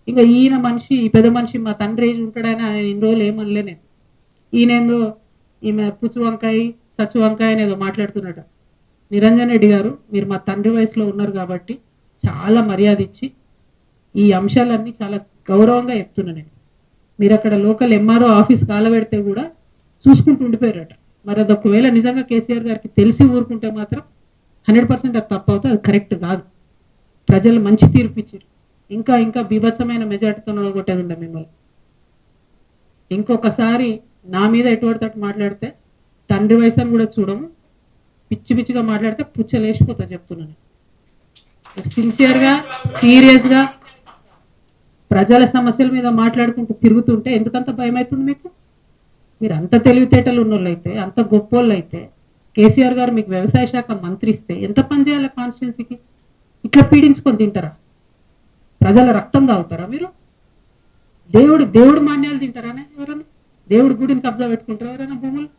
ఇంకా ఈయన మనిషి, ఈ పెద్ద మనిషి మా తండ్రి ఏజ్ ఉంటాడని ఆయన ఇన్ని రోజులు ఏమనలే నేను. ఈయనేందో ఈమె పుచ్చు వంకాయ సచ్చు వంకాయ అనేదో మాట్లాడుతున్నట. నిరంజన్ రెడ్డి గారు, మీరు మా తండ్రి వయసులో ఉన్నారు కాబట్టి చాలా మర్యాద ఇచ్చి ఈ అంశాలన్నీ చాలా గౌరవంగా చెప్తున్నా నేను. మీరు అక్కడ లోకల్ ఎంఆర్ఓ ఆఫీస్ కాలబెడితే కూడా చూసుకుంటూ ఉండిపోయారట. మరి అది ఒకవేళ నిజంగా కేసీఆర్ గారికి తెలిసి ఊరుకుంటే మాత్రం 100% అది తప్పు అవుతుంది, అది కరెక్ట్ కాదు. ప్రజలు మంచి తీర్పు ఇచ్చారు. ఇంకా ఇంకా బీభత్సమైన మెజార్టీతో కొట్టేది ఉండే మిమ్మల్ని. ఇంకొకసారి నా మీద ఎటువంటి తట్టు మాట్లాడితే తండ్రి వయసు అని కూడా చూడము, పిచ్చి పిచ్చిగా మాట్లాడితే పుచ్చలేసిపోతా చెప్తున్నాను. సిన్సియర్గా సీరియస్గా ప్రజల సమస్యల మీద మాట్లాడుకుంటూ తిరుగుతుంటే ఎందుకంత భయం అవుతుంది మీకు? మీరు అంత తెలివితేటలు ఉన్నోళ్ళు అయితే, అంత గొప్పోళ్ళు అయితే, కేసీఆర్ గారు మీకు వ్యవసాయ శాఖ మంత్రి ఇస్తే ఎంత పని చేయాలి కాన్స్టిట్యున్సీకి? ఇట్లా పీడించుకొని తింటారా? ప్రజల రక్తం తాగుతారా మీరు? దేవుడు మాన్యాలు తింటారా ఎవరన్నా? దేవుడి గుడిని కబ్జా పెట్టుకుంటారా ఎవరైనా భూములు?